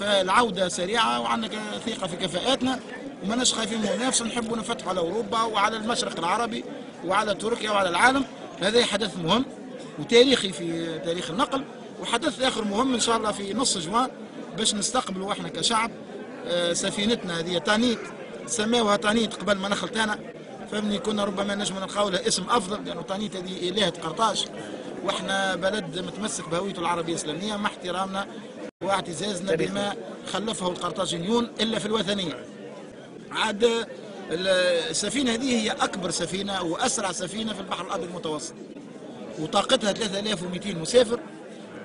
فالعوده سريعه وعندنا ثقه في كفاءاتنا وماناش خايفين من المنافسه، نحبوا نفتحوا على اوروبا وعلى المشرق العربي وعلى تركيا وعلى العالم. هذا حدث مهم وتاريخي في تاريخ النقل. وحدث اخر مهم ان شاء الله في نص جوان باش نستقبلوا احنا كشعب سفينتنا هذه تانيت، سماوها تانيت قبل ما نخلطانا، فهمني. كنا ربما نجم نلقاو لها اسم افضل لانه تانيت هذه الهه قرطاج، واحنا بلد متمسك بهويته العربيه الاسلاميه مع احترامنا واعتزازنا بما خلفه القرطاجيون الا في الوثنيه. عاد السفينه هذه هي اكبر سفينه واسرع سفينه في البحر الابيض المتوسط، وطاقتها 3200 مسافر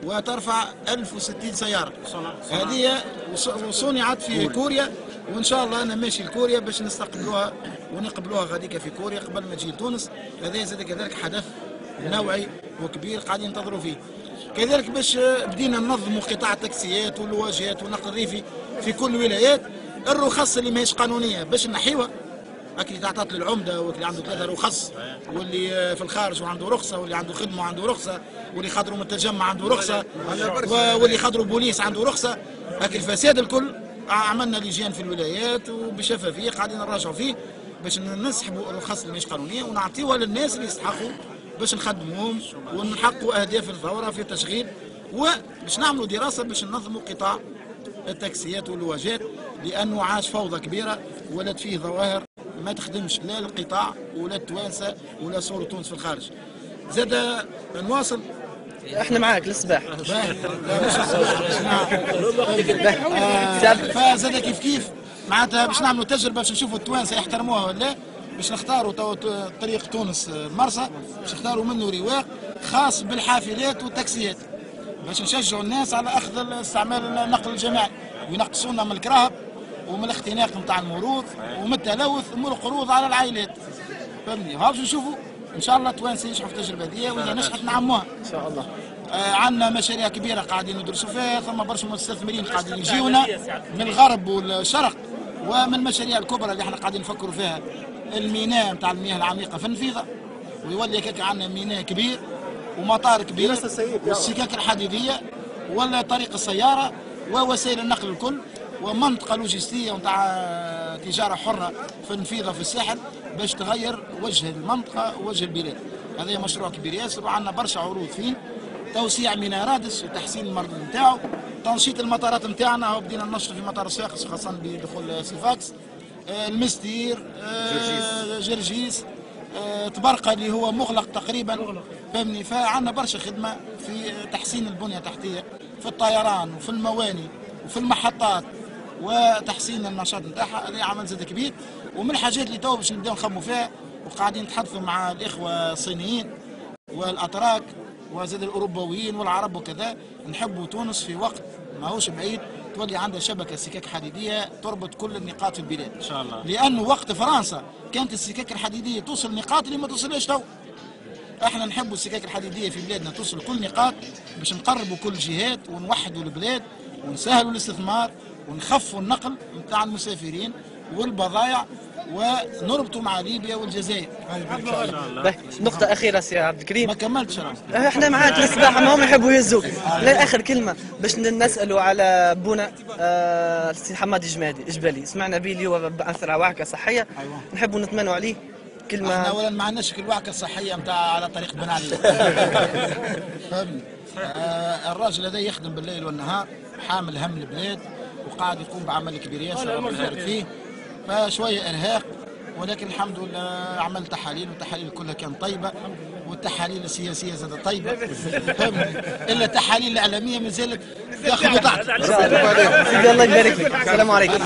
وترفع 1060 سياره. هذه وصنعت في كوريا، وان شاء الله انا ماشي لكوريا باش نستقبلوها ونقبلوها غاديكا في كوريا قبل ما تجي لتونس. هذا زاد كذلك حدث نوعي وكبير قاعدين ينتظروا فيه. كذلك باش بدينا ننظموا قطاع التاكسيات والواجهات والنقل الريفي في كل الولايات. الرخص اللي ماهيش قانونيه باش نحيوها، اكيد تعطات للعمده واللي عنده 3 رخص، واللي في الخارج وعنده رخصه، واللي عنده خدمه وعنده رخصه، واللي خاطروا من التجمع عنده رخصه، واللي خاطروا بوليس عنده رخصه. لكن الفساد الكل عملنا لجان في الولايات وبشفافيه قاعدين نراجعوا فيه باش نسحبوا الرخص اللي مش قانونيه ونعطيوها للناس اللي يستحقوا باش نخدموهم ونحققوا اهداف الثوره في التشغيل، وباش نعملوا دراسه باش ننظموا قطاع التاكسيات واللواجات، لانه عاش فوضى كبيره ولات فيه ظواهر ما تخدمش لا القطاع ولا التوانسه ولا صور تونس في الخارج. زاد نواصل. احنا معاك للصباح. فزاد كيف معناتها باش نعملوا تجربه باش نشوفوا التوانسه يحترموها ولا لا، باش نختاروا طريق تونس المرسى، باش نختاروا منه رواق خاص بالحافلات والتاكسيات باش نشجعوا الناس على اخذ استعمال النقل الجماعي وينقصونا من الكراهب ومن الاختناق نتاع المرور ومن التلوث ومن القروض على العائلات. فهمني؟ باش نشوفوا ان شاء الله التوانسه ينجحوا في التجربه هذه، واذا نجحت نعموها ان شاء الله. عندنا مشاريع كبيره قاعدين ندرسوا فيها، ثم برشا مستثمرين قاعدين يجيونا من الغرب والشرق، ومن المشاريع الكبرى اللي احنا قاعدين نفكروا فيها الميناء نتاع المياه العميقه في النفيضه، ويولي هكاك عندنا ميناء كبير ومطار كبير والسكك الحديديه ولا طريق السياره ووسائل النقل الكل ومنطقه لوجستيه نتاع تجاره حره في النفيضه في الساحل باش تغير وجه المنطقه ووجه البلاد. هذا مشروع كبير ياسر وعندنا برشا عروض فيه، توسيع ميناء رادس وتحسين المردود نتاعو، تنشيط المطارات نتاعنا وبدينا ننشط في مطار صفاقس خاصه بدخول صفاقس، المستير، جرجيس، تبرقة اللي هو مغلق تقريبا، فهمني. فعندنا برشا خدمه في تحسين البنيه التحتيه في الطيران وفي المواني وفي المحطات وتحسين النشاط نتاعها. هذا عمل زاد كبير، ومن الحاجات اللي تو باش نبداو نخموا فيها وقاعدين نتحدثوا مع الاخوه الصينيين والاتراك وزاد الاوروبيين والعرب وكذا، نحبوا تونس في وقت ماهوش بعيد تولي عندها شبكه سكك حديديه تربط كل النقاط في البلاد ان شاء الله. لانه وقت فرنسا كانت السكك الحديديه توصل النقاط اللي ما توصلهاش تو. احنا نحبوا السكك الحديديه في بلادنا توصل كل نقاط باش نقربوا كل الجهات ونوحدوا البلاد ونسهلوا الاستثمار ونخفوا النقل نتاع المسافرين والبضائع ونربطوا مع ليبيا والجزائر. نقطة أخيرة سي عبد الكريم. ما كملتش أنا. احنا معاك للصباح، ما هم يحبوا يهزوك. آخر كلمة باش نسألوا على بونا السي حمادي جبالي، سمعنا به اليوم بأثر وعكة صحية. نحبوا نتمنوا عليه كلمة. احنا أولا ما عندناش الوعكة الصحية نتاع على طريق بن علي. فهمني؟ الراجل هذا يخدم بالليل والنهار، حامل هم البلاد وقاعد يقوم بعمل كبير ياسر ربي يبارك فيه. فشويه ارهاق، ولكن الحمد لله عمل تحاليل والتحاليل كلها كانت طيبه، والتحاليل السياسيه زادت طيبه. فهمني؟ الا التحاليل الاعلاميه ما زالت تاخذ وتعطي. الله يبارك فيك. السلام عليكم.